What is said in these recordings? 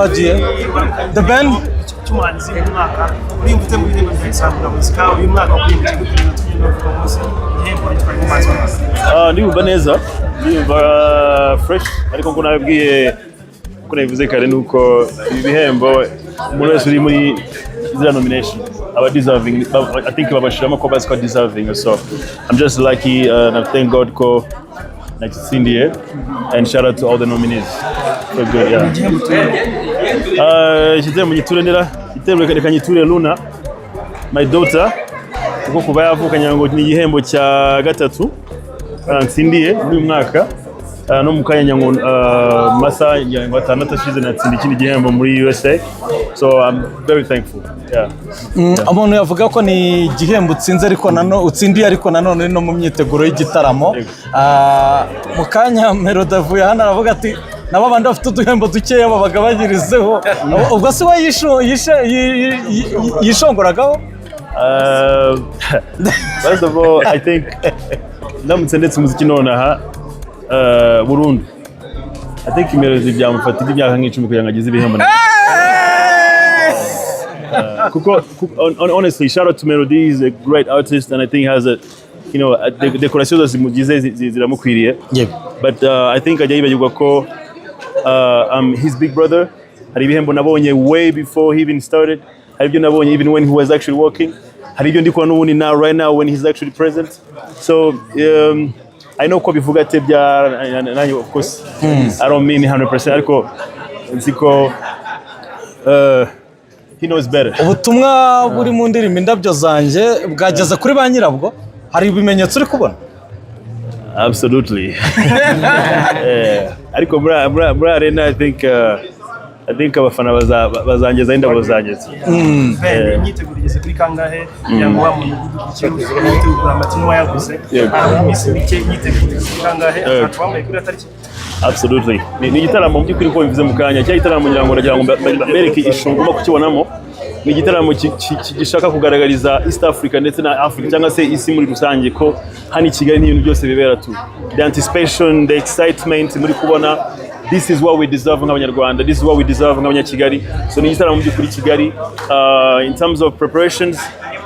wagiye the band cy'umuhanzi w'umwaka uri mfite mu bintu by'isangura muzika uyu mwaka kuri mu kigo tugenda kuvuga munsi ihembo yitwa Yumuhanzi. Ndumva neza, ndumva fresh, ariko ko nabwiye ko nabivuze kare nuko ibi bihembo umuntu wese uri muri ziriya nomination aba deserving. I think babashiramo ko bazi ko deserving, so I'm just lucky and thank God ko nakitsindiye, and shout out to all the nominees. So good, yeah. Ishyize mu giturenera iterwe reka nyiture Luna, my daughter, kuko kuba yavukanye ngo ni igihembo cya gatatu nsindiye uyu mwaka, no mu kanya ngo masa ngo atandatu ashize natsindiye ikindi gihembo muri USA, so I'm very thankful. Yeah. Umuntu yavuga ko ni igihembo utsinze ariko utsindiye ariko nanone no mu myiteguro y'igitaramo. Mu kanya Melodie avuye hano aravuga ati nabo bandi bafite uduhembo dukeya babagabanyirizeho, ubwo se yishongoragaho. First of all, I think ndamutse ndetse umuziki nonaha burundu, I think Melodie byamufatira imyaka nk'icumi kugira ngo ageze ibihembo. Honestly, shout out to Melodie. He's a great artist, and I think has a, you know, the decorations zimugize ziramukwiriye. But I think ajya yibagirwa ko I'm his big brother. Hari ibihembo nabonye way before he even started. Hari ibyo nabonye even when he was actually working. Hari ibyo ndiko n'ubundi now right now when he's actually present. So I know ko bivuga ate bya, of course I don't mean 100%, ariko nziko he knows better. Ubutumwa buri mu ndirimbo Indabyo zanjye bwageze kuri ba nyirabwo, hari ibimenyetso uri kubona? Absolutely. Ariko muri arena I think abafana bazangeza Indabo zanjye. Imyiteguro igeze kuri kangahe yango wa muntu gutegura amatino wayaguze iminsi mike imyiteguro igeze kangahe atwambaye kuri Atari? Absolutely. Ni igitaramo mu by'ukuri ko bivuze mu kanya cya gitaramo ngira ngo bereke ishungu mo kukibonamo. Ni igitaramo gishaka kugaragariza East Africa ndetse na Africa cyangwa se isi muri rusange ko hani Kigali n'ibintu byose bibera tu. The anticipation, the excitement muri kubona, this is what we deserve nk'abanyarwanda, this is what we deserve nk'abanyakigali. So ni igitaramo mu by'ukuri Kigali. In terms of preparations,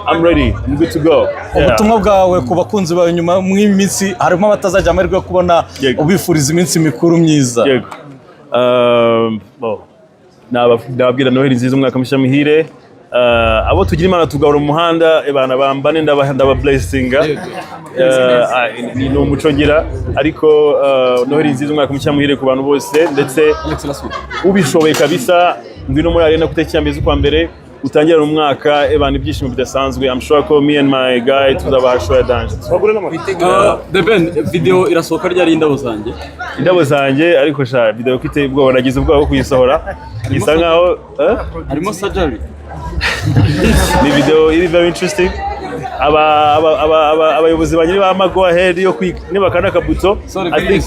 I'm ready. I'm good to go. Ubutumwa bwawe ku bakunzi bawe nyuma mu iminsi harimo abatazajya amahirwe kubona ubifuriza iminsi mikuru myiza. Yego. Nababwira Noheli nziza, umwaka mushya muhire. Abo tugira Imana tugahora mu muhanda ebana bambane ndaba blessinga. Ni umuco ngira, ariko Noheli nziza, umwaka mushya muhire ku bantu bose, ndetse ubishoboye kabisa ngwino muri arena kutekya mbeze kwa mbere utangira umwaka ebana ibyishimo bidasanzwe. I'm sure ko me and my guy tuzabaha show ya dance. The band video irasohoka ryari Indabo zanjye? Indabo zanjye, ariko sha video kwite ubwo nagize ubwo bwo kuyisohora isa nkaho harimo surgery. Ni video iri very interesting. Abayobozi banyiri ba go ahead yo nibakana kabuto. I think